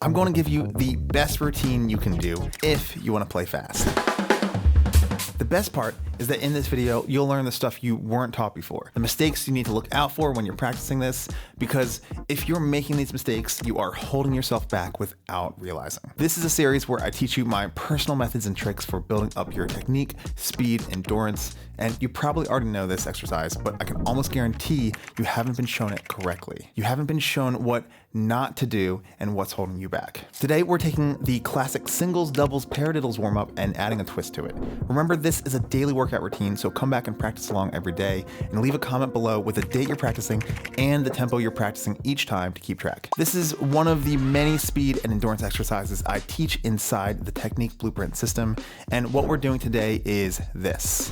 I'm going to give you the best routine you can do if you want to play fast. The best part is that in this video, you'll learn the stuff you weren't taught before. The mistakes you need to look out for when you're practicing this, because if you're making these mistakes, you are holding yourself back without realizing. This is a series where I teach you my personal methods and tricks for building up your technique, speed, endurance, and you probably already know this exercise, but I can almost guarantee you haven't been shown it correctly. You haven't been shown what not to do and what's holding you back. Today, we're taking the classic singles, doubles, paradiddles warm-up and adding a twist to it. Remember, this is a daily workout routine, so come back and practice along every day and leave a comment below with the date you're practicing and the tempo you're practicing each time to keep track. This is one of the many speed and endurance exercises I teach inside the Technique Blueprint system, and what we're doing today is this.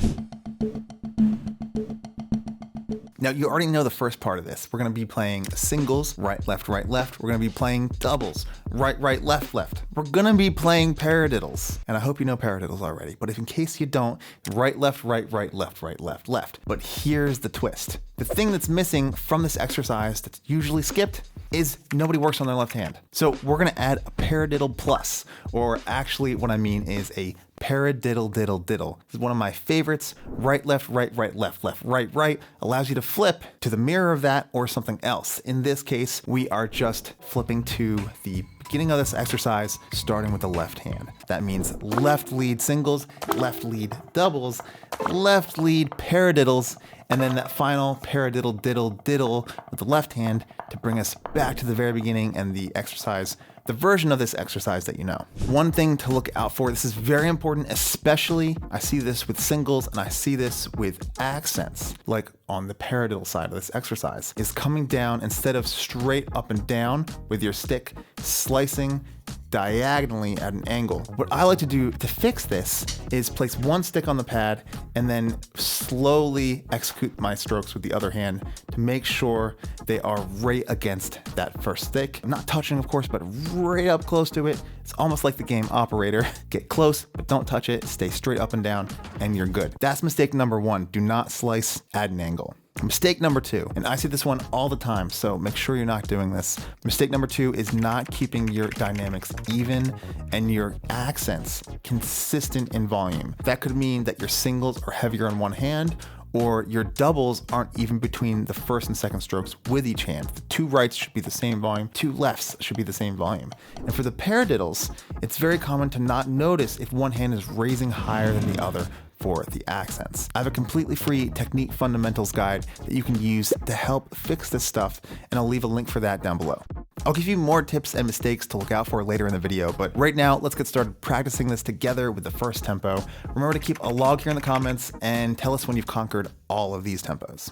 Now, you already know the first part of this. We're gonna be playing singles, right, left, right, left. We're gonna be playing doubles, right, right, left, left. We're gonna be playing paradiddles. And I hope you know paradiddles already, but if in case you don't, right, left, right, right, left, right, left, left. But here's the twist. The thing that's missing from this exercise that's usually skipped is nobody works on their left hand. So we're gonna add a paradiddle plus, or actually what I mean is a paradiddle diddle diddle. This is one of my favorites. Right, left, right, right, left, left, right, right. Allows you to flip to the mirror of that or something else. In this case, we are just flipping to the beginning of this exercise, starting with the left hand. That means left lead singles, left lead doubles, left lead paradiddles, and then that final paradiddle diddle diddle with the left hand to bring us back to the very beginning and the exercise, the version of this exercise that you know. One thing to look out for, this is very important, especially I see this with singles and I see this with accents, like on the paradiddle side of this exercise, is coming down instead of straight up and down with your stick, slicing diagonally at an angle. What I like to do to fix this is place one stick on the pad and then slowly execute my strokes with the other hand to make sure they are right against that first stick. I'm not touching, of course, but right up close to it. It's almost like the game Operator. Get close, but don't touch it. Stay straight up and down, and you're good. That's mistake number one. Do not slice at an angle. Mistake number two, and I see this one all the time, so make sure you're not doing this. Mistake number two is not keeping your dynamics even and your accents consistent in volume. That could mean that your singles are heavier on one hand, or your doubles aren't even between the first and second strokes with each hand. The two rights should be the same volume, two lefts should be the same volume. And for the paradiddles, it's very common to not notice if one hand is raising higher than the other for the accents. I have a completely free technique fundamentals guide that you can use to help fix this stuff, and I'll leave a link for that down below. I'll give you more tips and mistakes to look out for later in the video, but right now, let's get started practicing this together with the first tempo. Remember to keep a log here in the comments and tell us when you've conquered all of these tempos.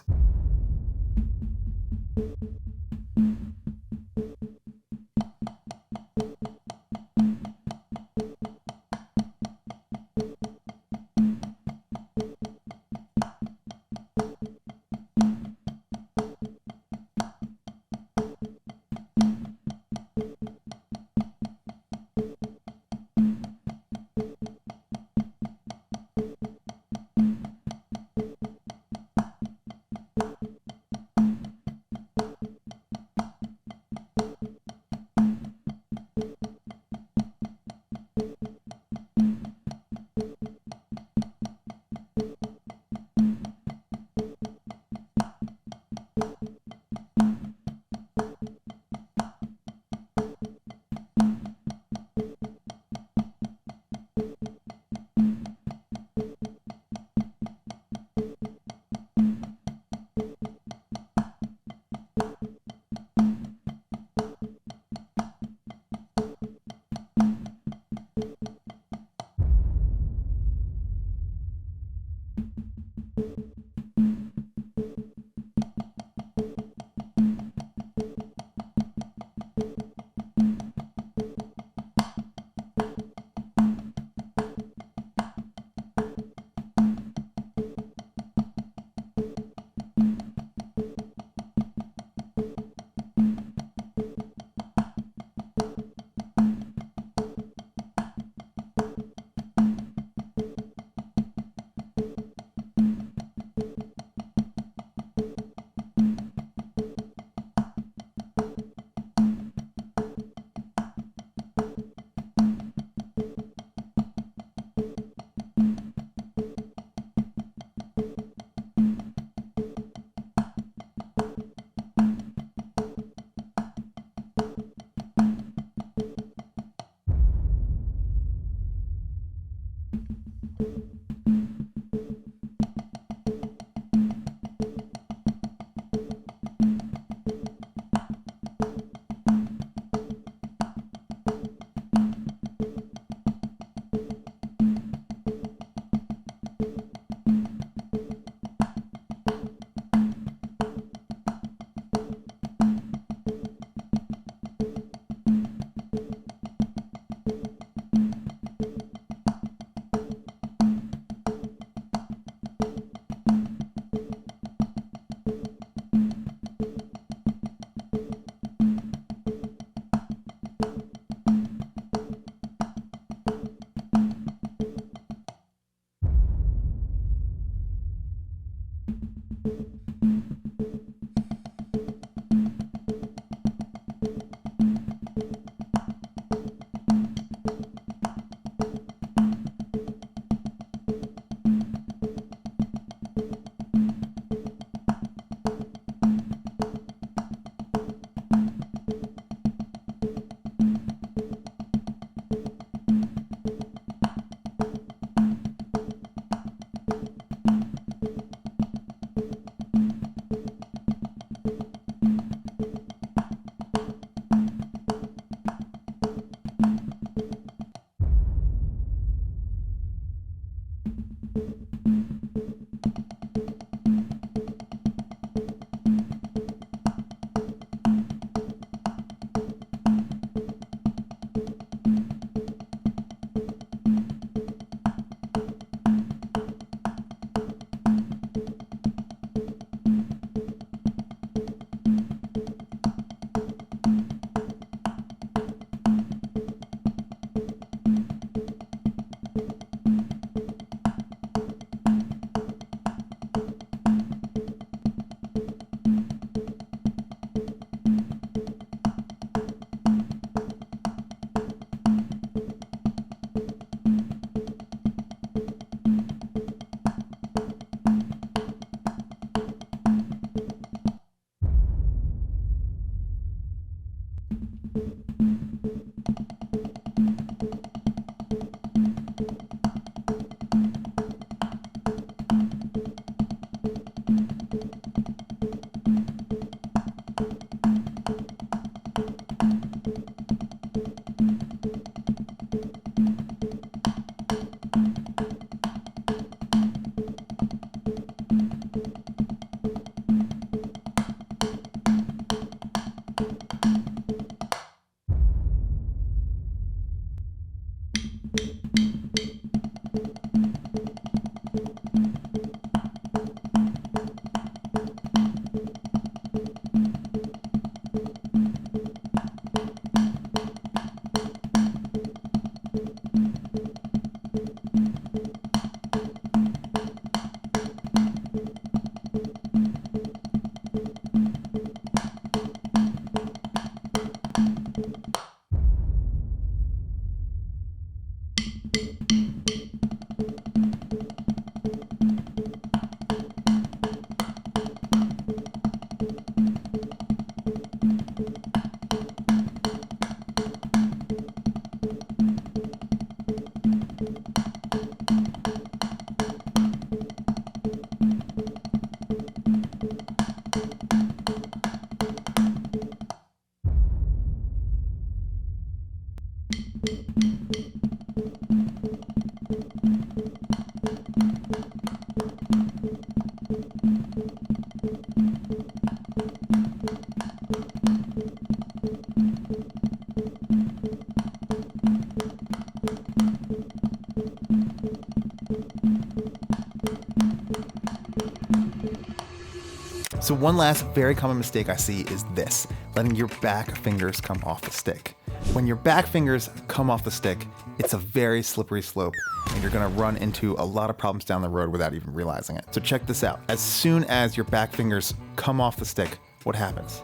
So one last very common mistake I see is this, letting your back fingers come off the stick. When your back fingers come off the stick, it's a very slippery slope and you're gonna run into a lot of problems down the road without even realizing it. So check this out. As soon as your back fingers come off the stick, what happens?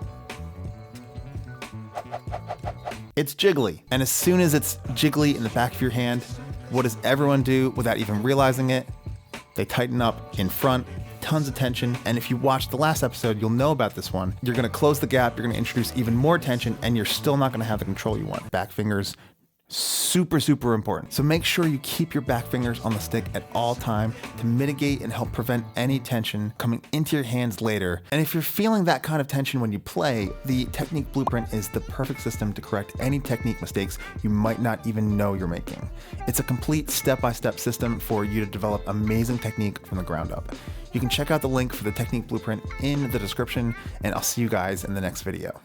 It's jiggly. And as soon as it's jiggly in the back of your hand, what does everyone do without even realizing it? They tighten up in front, tons of tension, and if you watched the last episode, you'll know about this one. You're gonna close the gap, you're gonna introduce even more tension, and you're still not gonna have the control you want. Back fingers, super, super important. So make sure you keep your back fingers on the stick at all time to mitigate and help prevent any tension coming into your hands later. And if you're feeling that kind of tension when you play, the Technique Blueprint is the perfect system to correct any technique mistakes you might not even know you're making. It's a complete step-by-step system for you to develop amazing technique from the ground up. You can check out the link for the Technique Blueprint in the description, and I'll see you guys in the next video.